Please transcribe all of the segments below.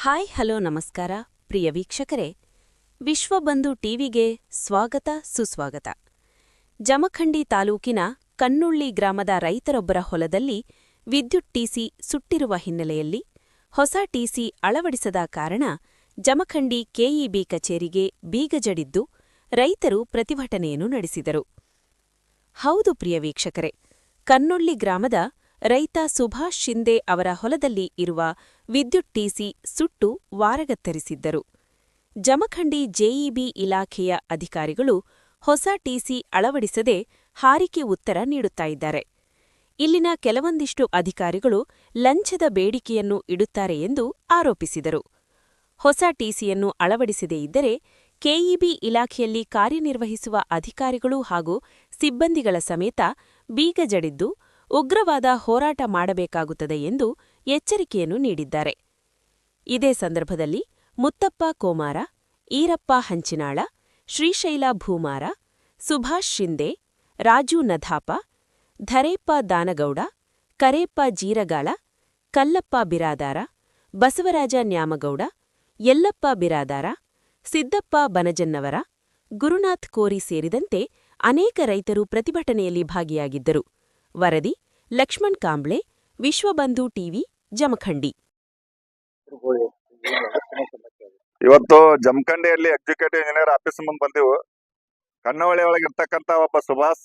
Hi hello ನಮಸ್ಕಾರ ಪ್ರಿಯ ವೀಕ್ಷಕರೇ, ವಿಶ್ವಬಂಧು ಟಿವಿಗೆ ಸ್ವಾಗತ ಸುಸ್ವಾಗತ. ಜಮಖಂಡಿ ತಾಲೂಕಿನ ಕನ್ನುಳ್ಳಿ ಗ್ರಾಮದ ರೈತರೊಬ್ಬರ ಹೊಲದಲ್ಲಿ ವಿದ್ಯುತ್ ಟಿಸಿ ಸುಟ್ಟಿರುವ ಹಿನ್ನೆಲೆಯಲ್ಲಿ ಹೊಸ ಟಿಸಿ ಅಳವಡಿಸದ ಕಾರಣ ಜಮಖಂಡಿ ಕೆಇಬಿ ಕಚೇರಿಗೆ ಬೀಗ ಜಡಿದ್ದು ರೈತರು ಪ್ರತಿಭಟನೆಯನ್ನು ನಡೆಸಿದರು. ಹೌದು ಪ್ರಿಯ ವೀಕ್ಷಕರೇ, ಕನ್ನುಳ್ಳಿ ಗ್ರಾಮದ ರೈತ ಸುಭಾಷ್ ಶಿಂದೆ ಅವರ ಹೊಲದಲ್ಲಿ ಇರುವ ವಿದ್ಯುತ್ ಟಿಸಿ ಸುಟ್ಟು ವಾರಗತ್ತರಿಸಿದ್ದರು. ಜಮಖಂಡಿ ಜೆಇಬಿ ಇಲಾಖೆಯ ಅಧಿಕಾರಿಗಳು ಹೊಸ ಟಿಸಿ ಅಳವಡಿಸದೆ ಹಾರಿಕೆ ಉತ್ತರ ನೀಡುತ್ತಾ ಇದ್ದಾರೆ. ಇಲ್ಲಿನ ಕೆಲವೊಂದಿಷ್ಟು ಅಧಿಕಾರಿಗಳು ಲಂಚದ ಬೇಡಿಕೆಯನ್ನು ಇಡುತ್ತಾರೆ ಎಂದು ಆರೋಪಿಸಿದರು. ಹೊಸ ಟಿಸಿಯನ್ನು ಅಳವಡಿಸದೇ ಇದ್ದರೆ ಕೆಇಬಿ ಇಲಾಖೆಯಲ್ಲಿ ಕಾರ್ಯನಿರ್ವಹಿಸುವ ಅಧಿಕಾರಿಗಳು ಹಾಗೂ ಸಿಬ್ಬಂದಿಗಳ ಸಮೇತ ಬೀಗ ಜಡಿದ್ದು ಉಗ್ರವಾದ ಹೋರಾಟ ಮಾಡಬೇಕಾಗುತ್ತದೆ ಎಂದು ಎಚ್ಚರಿಕೆಯನ್ನು ನೀಡಿದ್ದಾರೆ. ಇದೇ ಸಂದರ್ಭದಲ್ಲಿ ಮುತ್ತಪ್ಪ ಕೋಮಾರ, ಈರಪ್ಪ ಹಂಚಿನಾಳ, ಶ್ರೀಶೈಲ ಭೂಮಾರ, ಸುಭಾಷ್ ಶಿಂದೆ, ರಾಜು ನಧಾಪ, ಧರೇಪ್ಪ ದಾನಗೌಡ, ಕರೇಪ್ಪ ಜೀರಗಾಳ, ಕಲ್ಲಪ್ಪ ಬಿರಾದಾರ, ಬಸವರಾಜ ನ್ಯಾಮಗೌಡ, ಯಲ್ಲಪ್ಪ ಬಿರಾದಾರ, ಸಿದ್ದಪ್ಪ ಬನಜನ್ನವರ, ಗುರುನಾಥ್ ಕೋರಿ ಸೇರಿದಂತೆ ಅನೇಕ ರೈತರು ಪ್ರತಿಭಟನೆಯಲ್ಲಿ ಭಾಗಿಯಾಗಿದ್ದರು. ವರದಿ ಲಕ್ಷ್ಮಣ್ ಕಾಂಬ್ಳೆ, ವಿಶ್ವಬಂಧು ಟಿವಿ, ಜಮಖಂಡಿ. ಇವತ್ತು ಜಮಖಂಡಿಯಲ್ಲಿ ಎಕ್ಸಿಕ್ಯೂಟಿವ್ ಇಂಜಿನಿಯರ್ ಆಫೀಸ್ ಮುಂದೆ ಬಂದೆವು. ಕನ್ನವಳ್ಳಿ ಒಳಗೆ ಇರ್ತಕ್ಕಂತ ಒಬ್ಬ ಸುಭಾಷ್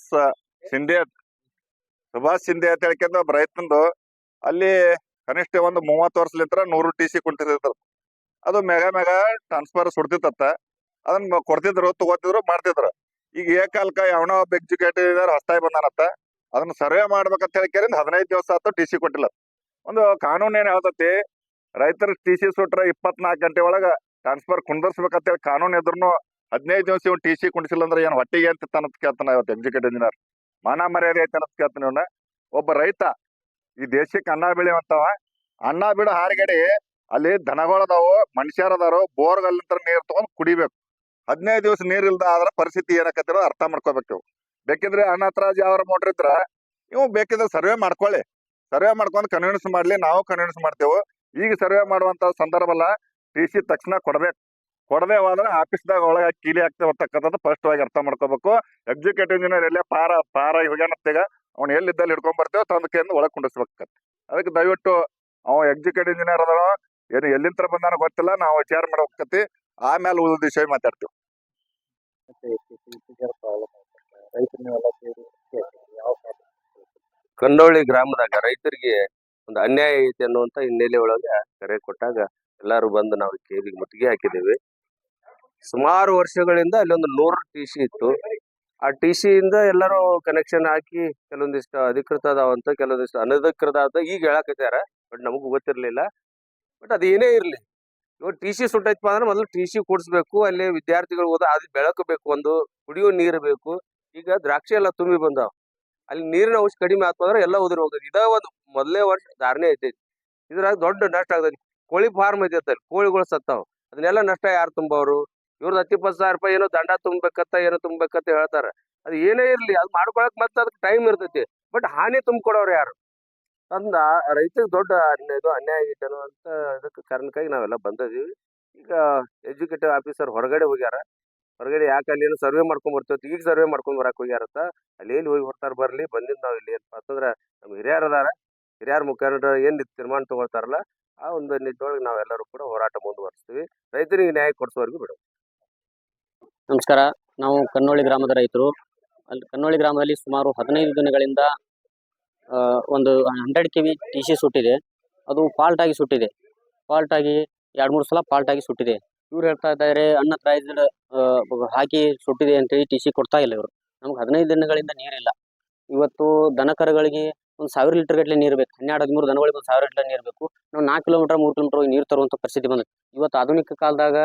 ಶಿಂದೆ ಅಂತ ಹೇಳ್ಕೊಂಡ ಒಬ್ಬ ರೈತಂದು ಅಲ್ಲಿ ಕನಿಷ್ಠ ಒಂದು 30 ವರ್ಷಲಿಂತ್ರ 100 ಟಿಸಿ ಕುಂಟಿದ್ರು. ಅದು ಮೆಗಾ ಟ್ರಾನ್ಸ್ಫರ್ ಸುಡ್ತಿತ್ತ. ಅದನ್ನ ಕೊಡ್ತಿದ್ರು, ತಗೋತಿದ್ರು, ಮಾಡ್ತಿದ್ರು. ಈಗ ಏಕಾಲ್ಕ ಯಾವನೋ ಒಬ್ಬ ಎಕ್ಸಿಕ್ಯೂಟಿವ್ ಇಂಜಿನಿಯರ್ ಹೊಸ್ತಾಗಿ ಬಂದಾನತ್ತ. ಅದನ್ನ ಸರ್ವೆ ಮಾಡ್ಬೇಕಂತ ಹೇಳ್ಕೇರಿಂದ 15 ದಿವಸ ಆಯ್ತು ಟಿಸಿ ಕೊಟ್ಟಿಲ್ಲ. ಒಂದು ಕಾನೂನು ಏನ್ ಹೇಳ್ತತಿ, ರೈತರ ಟಿಸಿ ಸುಟ್ರ 24 ಗಂಟೆ ಒಳಗ ಟ್ರಾನ್ಸ್ಫರ್ ಕುಂದರ್ಸ್ಬೇಕಂತ ಹೇಳಿ ಕಾನೂನು ಇದ್ರು 15 ದಿವಸ ಇವ್ ಟಿಸಿ ಕುಂಡಿಸಿಲ್ಲ ಅಂದ್ರೆ ಏನ್ ಹೊಟ್ಟಿಗೆ ಅಂತ ಅನ್ನತ್ ಕೇಳ್ತಾನ. ಇವತ್ತು ಎಕ್ಸಿಕ್ಯೂಟಿವ್ ಇಂಜಿನಿಯರ್ ಮಾನ ಮರ್ಯಾದೆ ಐತೆ ಅನ್ನತ್ ಕೇಳ್ತಾನ. ಇವನ್ನ ಒಬ್ಬ ರೈತ ಈ ದೇಶಕ್ಕೆ ಅನ್ನ ಬೆಳೆಯುವಂತವ. ಅನ್ನ ಬಿಡು ಹಾರಿಗಡಿ ಅಲ್ಲಿ ದನಗಳದಾವು, ಮನುಷ್ಯರದಾರು, ಬೋರ್ಗಲ್ಲಿಂತ ನೀರ್ ತಗೊಂಡ್ ಕುಡಿಬೇಕು. 15 ದಿವಸ ನೀರ್ ಇಲ್ದ ಆದ್ರ ಪರಿಸ್ಥಿತಿ ಏನಕತ್ತಿರೋ ಅರ್ಥ ಮಾಡ್ಕೋಬೇಕು. ಬೇಕಿದ್ರೆ ಅಣ್ಣ ಹತ್ರ ಯಾವ್ರ ಮೋಟ್ರ್ ಇದ್ರ ಇವ್ ಬೇಕಿದ್ರೆ ಸರ್ವೆ ಮಾಡ್ಕೊಳ್ಳಿ. ಸರ್ವೆ ಮಾಡ್ಕೊಂಡು ಕನ್ವಿನ್ಸ್ ಮಾಡ್ಲಿ, ನಾವು ಕನ್ವಿನ್ಸ್ ಮಾಡ್ತೇವೆ. ಈಗ ಸರ್ವೆ ಮಾಡುವಂತ ಸಂದರ್ಭ ಅಲ್ಲ. ಟಿಸಿ ತಕ್ಷಣ ಕೊಡದೆ ಹೋದ್ರೆ ಆಫೀಸ್ದಾಗ ಒಳಗ ಕೀಲಿ ಆಗ್ತೇವೆ ಅಂತಕ್ಕಂಥದ್ದು ಸ್ಪಷ್ಟವಾಗಿ ಅರ್ಥ ಮಾಡ್ಕೋಬೇಕು. ಎಕ್ಸಿಕ್ಯೂಟಿವ್ ಇಂಜಿನಿಯರ್ ಎಲ್ಲೇ ಪಾರ ಹೋಗ್ಯಾನತ್ತೀಗ ಅವ್ನು ಎಲ್ಲಿದ್ದಲ್ಲಿ ಹಿಡ್ಕೊಂಡ್ ಬರ್ತೇವೆ, ತಂದಕೆಯಿಂದ ಒಳಗ್ ಕುಂಡಿಸ್ಬೇಕತ್. ಅದಕ್ಕೆ ದಯವಿಟ್ಟು ಅವ್ ಎಕ್ಸಿಕ್ಯೂಟಿವ್ ಇಂಜಿನಿಯರ್ ಅದಾರ ಏನು ಎಲ್ಲಿಂತ್ರ ಬಂದಾನ ಗೊತ್ತಿಲ್ಲ, ನಾವು ವಿಚಾರ ಮಾಡ್ಬೇಕತಿ. ಆಮೇಲೆ ಉಳಿದ ವಿಷಯ ಮಾತಾಡ್ತೀವಿ. ಕನ್ನೋಳಿ ಗ್ರಾಮದಾಗ ರೈತರಿಗೆ ಒಂದು ಅನ್ಯಾಯ ಐತಿ ಅನ್ನುವಂತ ಹಿನ್ನೆಲೆ ಒಳಗ ಕರೆ ಕೊಟ್ಟಾಗ ಎಲ್ಲಾರು ಬಂದು ನಾವು ಕೇಳಿಗೆ ಮುತ್ತಿಗೆ ಹಾಕಿದ್ದೇವೆ. ಸುಮಾರು ವರ್ಷಗಳಿಂದ ಅಲ್ಲಿ ಒಂದು 100 ಟಿಸಿ ಇತ್ತು. ಆ ಟಿಸಿ ಇಂದ ಎಲ್ಲರೂ ಕನೆಕ್ಷನ್ ಹಾಕಿ ಕೆಲವೊಂದಿಷ್ಟು ಅಧಿಕೃತ ಅದಾವಂತ, ಕೆಲವೊಂದಿಷ್ಟು ಅನಧಿಕೃತ ಆದ ಈಗ ಹೇಳಕತ್ಯಾರ. ಬಟ್ ನಮಗೂ ಗೊತ್ತಿರ್ಲಿಲ್ಲ. ಬಟ್ ಅದೇನೇ ಇರ್ಲಿ, ಇವಾಗ ಟಿಸಿ ಸುಟ್ಟೈತಪ್ಪ ಅಂದ್ರೆ ಮೊದಲು ಟಿಸಿ ಕೂಡಿಸ್ಬೇಕು. ಅಲ್ಲಿ ವಿದ್ಯಾರ್ಥಿಗಳು ಓದ ಅದು ಬೆಳಕಬೇಕು, ಒಂದು ಕುಡಿಯೋ ನೀರು ಬೇಕು. ಈಗ ದ್ರಾಕ್ಷಿ ಎಲ್ಲ ತುಂಬಿ ಬಂದಾವ, ಅಲ್ಲಿ ನೀರಿನ ಅಂಶ ಕಡಿಮೆ ಆಯ್ತು ಅಂದ್ರೆ ಎಲ್ಲ ಉದುರಿ ಹೋಗ್ತದೆ. ಇದ ಒಂದು ಮೊದಲೇ ವರ್ಷ ಧಾರಣೆ ಐತೈತಿ. ಇದ್ರಾಗ ದೊಡ್ಡ ನಷ್ಟ ಆಗ್ತೈತಿ. ಕೋಳಿ ಫಾರ್ಮ್ ಐತಿ, ಕೋಳಿಗಳು ಸತ್ತಾವ. ಅದನ್ನೆಲ್ಲ ನಷ್ಟ ಯಾರು ತುಂಬವ್ರು? ಇವ್ರದ್ದು 10-20 ರೂಪಾಯಿ ಏನೋ ದಂಡ ತುಂಬಬೇಕತ್ತ ಹೇಳ್ತಾರ. ಅದು ಏನೇ ಇರ್ಲಿ, ಅದು ಮಾಡ್ಕೊಳಕ್ ಮತ್ತೆ ಅದಕ್ಕೆ ಟೈಮ್ ಇರ್ತೈತಿ. ಬಟ್ ಹಾನಿ ತುಂಬಿಕೊಡೋರು ಯಾರು? ಅಂದ ರೈತರಿಗೆ ದೊಡ್ಡ ಅನ್ಯಾಯ ಆಗೈತೆ ಅನ್ನುವಂತ ಇದಕ್ಕೆ ಕಾರಣಕ್ಕಾಗಿ ನಾವೆಲ್ಲ ಬಂದಿದೀವಿ. ಈಗ ಎಕ್ಸಿಕ್ಯೂಟಿವ್ ಆಫೀಸರ್ ಹೊರಗಡೆ ಹೋಗ್ಯಾರ. ಹೊರಗಡೆ ಯಾಕೆ ಅಲ್ಲಿ ಏನೋ ಸರ್ವೆ ಮಾಡ್ಕೊಂಡ್ ಬರ್ತೀವಿ, ಈಗ ಸರ್ವೆ ಮಾಡ್ಕೊಂಡ್ ಬರಕ್ ಹೋಗ್ಯಾರತ್ತ. ಅಲ್ಲಿ ಎಲ್ಲಿ ಹೋಗಿ ಬರ್ತಾರ ಬರ್ಲಿ, ಬಂದಿದ್ ನಾವ್ ಇಲ್ಲಿ ಏನಪ್ಪಾ ಅಂತಂದ್ರ ನಮ್ ಹಿರಿಯರ್ ಅದಾರ. ಹಿರಿಯರ್ ಮುಖಂಡರು ಏನ್ ತೀರ್ಮಾನ ತಗೊಳ್ತಾರಲ್ಲ ಆ ಒಂದು ನಿಟ್ಟಿನೊಳಗೆ ನಾವೆಲ್ಲರೂ ಕೂಡ ಹೋರಾಟ ಮುಂದುವರಿಸ್ತೀವಿ. ರೈತರಿಗೆ ನ್ಯಾಯ ಕೊಡಿಸೋವರೆಗೂ ಬಿಡು. ನಮಸ್ಕಾರ. ನಾವು ಕನ್ನೋಳಿ ಗ್ರಾಮದ ರೈತರು. ಅಲ್ಲಿ ಕನ್ನೋಳಿ ಗ್ರಾಮದಲ್ಲಿ ಸುಮಾರು 15 ದಿನಗಳಿಂದ ಒಂದು 100 KV ಟಿಸಿ ಸುಟ್ಟಿದೆ. ಅದು ಫಾಲ್ಟ್ ಆಗಿ ಸುಟ್ಟಿದೆ. ಫಾಲ್ಟ್ ಆಗಿ 2-3 ಸಲ ಫಾಲ್ಟ್ ಆಗಿ ಸುಟ್ಟಿದೆ. ಇವ್ರು ಹೇಳ್ತಾ ಇದ್ದಾರೆ ಅನ್ಅಥರೈಸ್ಡ್ ಹಾಕಿ ಸುಟ್ಟಿದೆ ಅಂತೇಳಿ ಟಿಸಿ ಕೊಡ್ತಾ ಇಲ್ಲ ಇವರು. ನಮ್ಗೆ 15 ದಿನಗಳಿಂದ ನೀರಿಲ್ಲ. ಇವತ್ತು ದನ ಕರುಗಳಿಗೆ ಒಂದು 1000 ಲೀಟರ್ ಗಟ್ಟಲೆ ನೀರು ಬೇಕು. 12-13 ದನಗಳಿಗೆ 1000 ಲೀಟರ್ ನೀರು ಬೇಕು. ನಾವು 4 ಕಿಲೋಮೀಟರ್ 3 ಕಿಲೋಮೀಟರ್ ಹೋಗಿ ನೀರು ತರುವಂತ ಪರಿಸ್ಥಿತಿ ಬಂದೈತಿ. ಇವತ್ತು ಆಧುನಿಕ ಕಾಲದಾಗ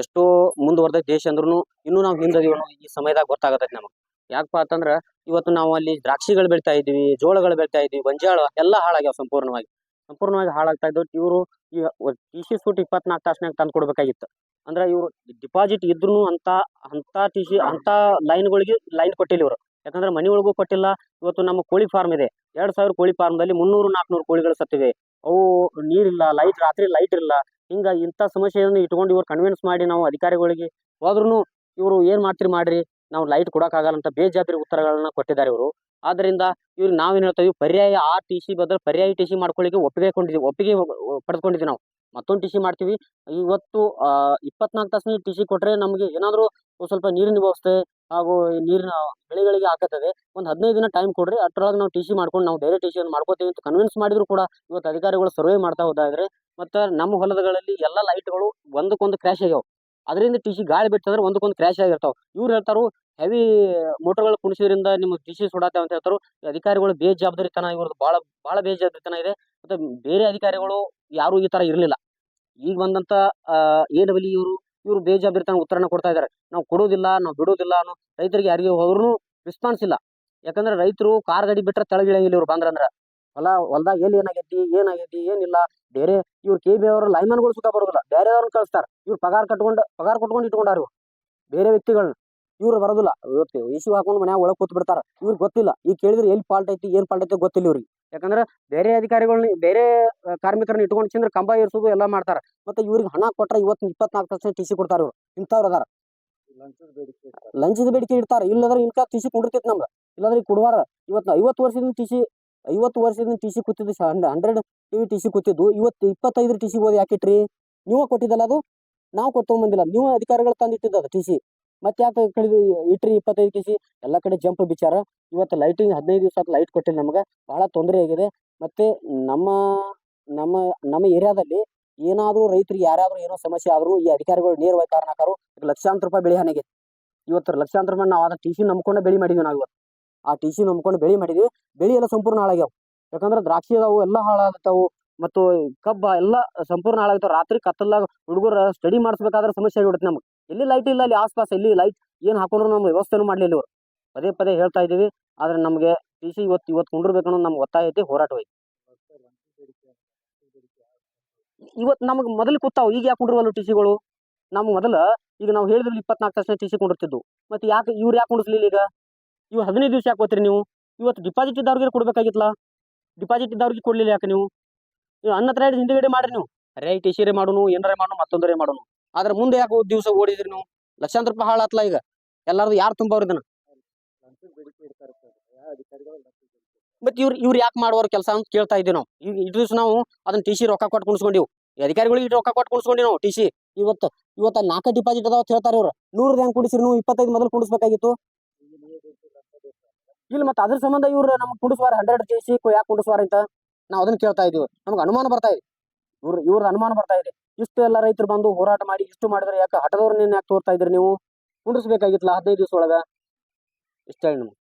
ಎಷ್ಟೋ ಮುಂದುವರೆದ ದೇಶ ಅಂದ್ರೂ ಇನ್ನೂ ನಾವು ಹಿಂದದೀವಿ ಅನ್ನೋ ಈ ಸಮಯದಾಗ ಗೊತ್ತಾಗತೈತಿ ನಮಗೆ. ಯಾಕಪ್ಪ ಅಂತಂದ್ರ ಇವತ್ತು ನಾವು ಅಲ್ಲಿ ದ್ರಾಕ್ಷಿಗಳು ಬೆಳಿತಾ ಇದ್ವಿ, ಜೋಳಗಳು ಬೆಳಿತಾ ಇದ್ವಿ, ಗೊಂಜಾಳ ಎಲ್ಲ ಹಾಳಾಗ್ಯಾವ. ಸಂಪೂರ್ಣವಾಗಿ ಹಾಳಾಗ್ತಾ ಇದ್ದವು. ಇವರು ಈ ಟಿಸಿ ಸೂಟ್ 24 ತಾಸಿನಾಗ ತಂದು ಕೊಡ್ಬೇಕಾಗಿತ್ತು. ಅಂದ್ರೆ ಇವರು ಡಿಪಾಸಿಟ್ ಇದ್ರು ಅಂತ ಟಿಸಿ ಅಂತ ಲೈನ್ಗಳಿಗೆ ಲೈನ್ ಕೊಟ್ಟಿಲ್ಲ ಇವರು. ಯಾಕಂದ್ರೆ ಮನಿ ಒಳಗೂ ಕೊಟ್ಟಿಲ್ಲ. ಇವತ್ತು ನಮ್ಮ ಕೋಳಿ ಫಾರ್ಮ್ ಇದೆ, 2000 ಕೋಳಿ ಫಾರ್ಮ್ದಲ್ಲಿ 300-400 ಕೋಳಿಗಳು ಸತ್ತಿವೆ. ಅವು ನೀರಿಲ್ಲ, ರಾತ್ರಿ ಲೈಟ್ ಇರಲ್ಲ. ಹಿಂಗ ಇಂಥ ಸಮಸ್ಯೆಯನ್ನು ಇಟ್ಕೊಂಡು ಇವ್ರು ಕನ್ವಿನ್ಸ್ ಮಾಡಿ ನಾವು ಅಧಿಕಾರಿಗಳಿಗೆ ಹೋದ್ರೂ ಇವರು ಏನ್ ಮಾಡ್ತೀರಿ ಮಾಡ್ರಿ, ನಾವು ಲೈಟ್ ಕೊಡಕ್ಕಾಗಲ್ಲ ಅಂತ ಬೇಜಾಬ್ದಾರಿ ಉತ್ತರಗಳನ್ನ ಕೊಟ್ಟಿದ್ದಾರೆ ಇವರು. ಆದ್ರಿಂದ ಇವ್ರಿಗೆ ನಾವೇನ್ ಹೇಳ್ತಾ ಇದೀವಿ, ಪರ್ಯಾಯ ಆ ಟಿ ಸಿ ಬದಲು ಪರ್ಯಾಯ ಟಿ ಸಿ ಮಾಡ್ಕೊಳ್ಳಿಕ್ಕೆ ಒಪ್ಪಿಗೆ ಪಡೆದುಕೊಂಡಿದ್ದೀವಿ ನಾವು. ಮತ್ತೊಂದು ಟಿ ಸಿ ಮಾಡ್ತೀವಿ. ಇವತ್ತು 24 ತಾಸಿನ ಟಿ ಸಿ ಕೊಟ್ರೆ ನಮಗೆ ಏನಾದ್ರು ಸ್ವಲ್ಪ ನೀರಿನ ವ್ಯವಸ್ಥೆ ಹಾಗೂ ನೀರಿನ ಬೆಳೆಗಳಿಗೆ ಹಾಕತ್ತದೆ. ಒಂದು 15 ದಿನ ಟೈಮ್ ಕೊಡ್ರಿ, ಅಷ್ಟರೊಳಗೆ ನಾವು ಟಿ ಸಿ ಮಾಡ್ಕೊಂಡು ನಾವು ಬೇರೆ ಟಿ ಸಿಯನ್ನು ಮಾಡ್ಕೋತೀವಿ ಅಂತ ಕನ್ವಿನ್ಸ್ ಮಾಡಿದ್ರು ಕೂಡ ಇವತ್ತು ಅಧಿಕಾರಿಗಳು ಸರ್ವೆ ಮಾಡ್ತಾ ಹೋದಾದ್ರೆ ಮತ್ತೆ ನಮ್ಮ ಹೊಲಗಳಲ್ಲಿ ಎಲ್ಲ ಲೈಟ್ಗಳು ಒಂದಕ್ಕೊಂದು ಕ್ರ್ಯಾಶ್ ಆಗ್ಯಾವ. ಅದರಿಂದ ಟಿ ಸಿ ಗಾಳಿ ಬಿಟ್ಟಂದ್ರೆ ಒಂದಕ್ಕೊಂದು ಕ್ರ್ಯಾಶ್ ಆಗಿರ್ತಾವ. ಇವ್ರು ಹೇಳ್ತಾರು ಹೆವಿ ಮೋಟರ್ಗಳು ಕುಣಿಸೋದ್ರಿಂದ ನಿಮ್ಮ ಟಿ ಸಿ ಸುಡಾತೆ ಅಂತ ಹೇಳ್ತಾರು. ಅಧಿಕಾರಿಗಳು ಬೇಜವಾಬ್ದಾರಿತನ, ಇವ್ರದ್ದು ಬಹಳ ಬೇಜವಾಬ್ದಾರಿತನ ಇದೆ. ಮತ್ತೆ ಬೇರೆ ಅಧಿಕಾರಿಗಳು ಯಾರು ಈ ತರ ಇರಲಿಲ್ಲ. ಈಗ ಬಂದಂತ AW ಇವರು ಬೇಜವಾಬ್ದಾರಿತನ ಉತ್ತರನ ಕೊಡ್ತಾ ಇದ್ದಾರೆ. ನಾವು ಕೊಡೋದಿಲ್ಲ, ನಾವು ಬಿಡೋದಿಲ್ಲ ಅನ್ನೋ ರೈತರಿಗೆ ಯಾರಿಗೆ ಹೋದ್ರು ರೆಸ್ಪಾನ್ಸ್ ಇಲ್ಲ. ಯಾಕಂದ್ರೆ ರೈತರು ಕಾರ್ ಗಾಡಿ ಬಿಟ್ರೆ ತೆಳಗಿಳಂಗಿಲ್ಲ ಇವ್ರು ಬಂದ್ರಂದ್ರ. ಹೊಲದಾಗ ಏನಾಗೈತಿ ಏನಿಲ್ಲ. ಬೇರೆ ಇವ್ರು KB ಅವರು ಲೈನ್ಮನ್ಗಳು ಸುತ್ತ ಬರೋದಿಲ್ಲ, ಬೇರೆಯವ್ರನ್ನ ಕಳಿಸ್ತಾರ. ಇವ್ರು ಪಗಾರ ಕೊಟ್ಕೊಂಡು ಇಟ್ಕೊಂಡಾರ ಇವ್ರು ಬೇರೆ ವ್ಯಕ್ತಿಗಳನ್ನ. ಇವ್ರು ಬರೋದಿಲ್ಲ, ಇವತ್ತು AC ಹಾಕೊಂಡು ಮನ್ಯಾಗ ಒಳಗೆ ಕೂತ್ ಬಿಡ್ತಾರ. ಇವ್ರಿಗೆ ಗೊತ್ತಿಲ್ಲ, ಈಗ ಕೇಳಿದ್ರೆ ಎಲ್ಲಿ ಫಾಲ್ಟ್ ಐತಿ ಏನ್ ಫಾಲ್ಟ್ ಐತಿ ಗೊತ್ತಿಲ್ಲ ಇವ್ರಿಗೆ. ಯಾಕಂದ್ರೆ ಬೇರೆ ಅಧಿಕಾರಿಗಳನ್ನ ಬೇರೆ ಕಾರ್ಮಿಕರನ್ನ ಇಟ್ಕೊಂಡು ಚಿಂದ್ರ ಕಂಬ ಏರ್ಸೋದು ಎಲ್ಲ ಮಾಡ್ತಾರ. ಮತ್ತೆ ಇವ್ರಿಗೆ ಹಣ ಕೊಟ್ರೆ ಇವತ್ತು 24% ಟಿ ಸಿ ಕೊಡ್ತಾರ ಇವ್ರು. ಇಂಥವ್ರು ಅದಾರ, ಲಂಚದ ಬೇಡಿಕೆ ಇಡ್ತಾರ. ಇಲ್ಲದ್ರೆ ಇನ್ಕ ಟಿ ಸಿ ಕುಂಡಿರ್ತೈತಿ ನಮ್ಗೆ, ಇಲ್ಲಾಂದ್ರೆ ಈಗ ಕೊಡುವಾರ. ಇವತ್ತು 50 ವರ್ಷದಿಂದ ಟಿ ಸಿ ಕೂತಿದ್ದು 100 TV ಟಿ ಸಿ ಕೂತಿದ್ದು ಇವತ್ತು 25 ಟಿ ಸಿ ಓದಿ ಯಾಕಿಟ್ರಿ? ನೀವು ಕೊಟ್ಟಿದ್ದಲ್ಲ, ಅದು ನಾವು ಕೊಟ್ಟೊಂಬಂದಿಲ್ಲ, ನೀವು ಅಧಿಕಾರಿಗಳು ತಂದಿಟ್ಟಿದ್ದದ ಟಿ ಸಿ. ಮತ್ತೆ ಯಾಕೆ ಕಳೆದು ಇಟ್ರಿ 25 ಟಿ ಸಿ? ಎಲ್ಲ ಕಡೆ ಜಂಪ್ ಬಿಚ್ಚಾರ. ಇವತ್ತು ಲೈಟಿಂಗ್ 15 ದಿವಸ ಲೈಟ್ ಕೊಟ್ಟಿಲ್ಲ, ನಮ್ಗೆ ಬಹಳ ತೊಂದರೆ ಆಗಿದೆ. ಮತ್ತೆ ನಮ್ಮ ನಮ್ಮ ನಮ್ಮ ಏರಿಯಾದಲ್ಲಿ ಏನಾದರೂ ರೈತರಿಗೆ ಯಾರಾದ್ರೂ ಏನೋ ಸಮಸ್ಯೆ ಆದ್ರೂ ಈ ಅಧಿಕಾರಿಗಳು ನೇರವಾಗಿ ಕಾರಣಕಾರು. ಲಕ್ಷಾಂತರ ರೂಪಾಯಿ ಬೆಳೆ ಹಾನಿಗೆ. ಇವತ್ತು ಲಕ್ಷಾಂತರ ರೂಪಾಯಿ ನಾವು ಅದ ಟಿ ಸಿ ನಂಬ್ಕೊಂಡೆ ಬೆಳೆ ಮಾಡಿದ್ವಿ. ನಾವು ಇವತ್ತು ಆ ಟಿ ಸಿ ನಂಬ್ಕೊಂಡು ಬೆಳೆ ಮಾಡಿದ್ವಿ. ಬೆಳೆ ಎಲ್ಲ ಸಂಪೂರ್ಣ ಹಾಳಾಗ್ಯಾವ. ಯಾಕಂದ್ರೆ ದ್ರಾಕ್ಷಿ ಅದಾವು ಎಲ್ಲ ಹಾಳಾಗ್ತಾವು, ಮತ್ತು ಕಬ್ಬ ಎಲ್ಲ ಸಂಪೂರ್ಣ ಹಾಳಾಗ್ತಾವ. ರಾತ್ರಿ ಕತ್ತಲಾಗ ಹುಡುಗರ ಸ್ಟಡಿ ಮಾಡಿಸ್ಬೇಕಾದ್ರೆ ಸಮಸ್ಯೆ ಆಗಿಬಿಡುತ್ತೆ ನಮ್ಗೆ. ಎಲ್ಲಿ ಲೈಟ್ ಇಲ್ಲ, ಅಲ್ಲಿ ಆಸ್ಪಾಸ್ ಎಲ್ಲಿ ಲೈಟ್ ಏನು ಹಾಕೊಂಡ್ರು ನಮ್ಗೆ ವ್ಯವಸ್ಥೆನೂ ಮಾಡಲಿಲ್ಲ ಇವರು. ಪದೇ ಹೇಳ್ತಾ ಇದ್ದೀವಿ. ಆದ್ರೆ ನಮಗೆ ಟಿ ಸಿ ಇವತ್ತು ಕುಂಡಿರ್ಬೇಕನ್ನೋದು ನಮ್ಗೆ ಒತ್ತಾಯ ಐತಿ, ಹೋರಾಟ ಐತಿ. ಇವತ್ತು ನಮ್ಗೆ ಮೊದಲು ಕೂತಾವು, ಈಗ ಯಾಕೆ ಕುಂಡ್ರವಲ್ಲ ಟಿ ಸಿಗಳು? ನಮ್ಗೆ ಮೊದಲು ಈಗ ನಾವು ಹೇಳಿದ್ವಿ 24% ಟಿ ಸಿ ಕುಂಡಿರ್ತಿದ್ವು. ಮತ್ತೆ ಯಾಕೆ ಇವ್ರು ಯಾಕೆ ಕುಂಡಿಸ್ಲಿಲ್ಲ? ಈಗ ಇವು 15 ದಿವಸ ಯಾಕೆ ಹೋಗ್ತೀರಿ ನೀವು? ಇವತ್ತು ಡಿಪಾಸಿಟ್ ಇದ್ದವ್ರಿಗೆ ಕೊಡ್ಬೇಕಾಗಿತ್ತಲ್ಲ, ಡಿಪಾಸಿಟ್ ಇದ್ದವ್ರಿಗೆ ಕೊಡ್ಲಿಲ್ಲ ಯಾಕೆ ನೀವು? ಅನ್ನ ಹಿಂದಿಗಡೆ ಮಾಡ್ರಿ ನೀವು. ರೈ ಟಿ ಸಿ ರೇ ಮಾಡೋನು, ಏನಾರೇ ಮಾಡೋನು, ಮತ್ತೊಂದರೇ ಮಾಡೋನು. ಆದ್ರೆ ಮುಂದೆ ಯಾಕೆ ದಿವಸ ಓಡಿದ್ರಿ ನೀವು? ಲಕ್ಷಾಂತರ ರೂಪಾಯಿ ಹಾಳಾತ್ಲ. ಈಗ ಎಲ್ಲಾರ್ದು ಯಾರು ತುಂಬವ್ರ ಇದನ್ನ? ಮತ್ತೆ ಇವ್ರು ಯಾಕೆ ಮಾಡುವವ್ರ ಕೆಲಸ ಅಂತ ಕೇಳ್ತಾ ಇದ್ದೀವಿ ನಾವು. ಈಗ ಇಷ್ಟು ದಿವಸ ನಾವು ಅದನ್ನ ಟಿ ಸಿ ರೊಕ್ಕ ಕೊಟ್ಟು ಕುಣಿಸ್ಕೊಂಡಿವು, ಅಧಿಕಾರಿಗಳಿಗೆ ರೊಕ್ಕ ಕೊಟ್ಟು ಕುಣಿಸ್ಕೊಂಡಿವಿ ನಾವು ಟಿ ಸಿ. ಇವತ್ತು 4 ಡಿಪಾಸಿಟ್ ಅದಾವ ಅಂತ ಹೇಳ್ತಾರೆ ಇವ್ರು. 100 ಹೆಂಗ್ ಕುಡಿಸಿರಿ ನೀವು? 25 ಮೊದಲು ಕುಡಿಸ್ಬೇಕಾಗಿತ್ತು. ಇಲ್ಲ, ಮತ್ತೆ ಅದ್ರ ಸಂಬಂಧ ಇವ್ರು ನಮ್ಗೆ ಕುಡಿಸುವಾರ 100 ಟಿ ಸಿ ಯಾಕೆ ಕುಡಿಸುವಾರ ಅಂತ ನಾವು ಅದನ್ನ ಕೇಳ್ತಾ ಇದೀವಿ. ನಮ್ಗೆ ಅನುಮಾನ ಬರ್ತಾ ಇದೆ, ಇವ್ರ ಅನುಮಾನ ಬರ್ತಾ ಇದೆ. ಇಷ್ಟು ಎಲ್ಲ ರೈತರು ಬಂದು ಹೋರಾಟ ಮಾಡಿ ಇಷ್ಟು ಮಾಡಿದ್ರೆ ಯಾಕೆ ಹಠದವ್ರನ್ನ ಯಾಕೆ ತೋರ್ತಾ ಇದ್ರಿ ನೀವು? ಕುಂಡಿಸ್ಬೇಕಾಗಿತ್ತಲ್ಲ 15 ದಿವಸ ಒಳಗ. ಇಷ್ಟ ಹೇಳಿ ನಮ್ಗೆ.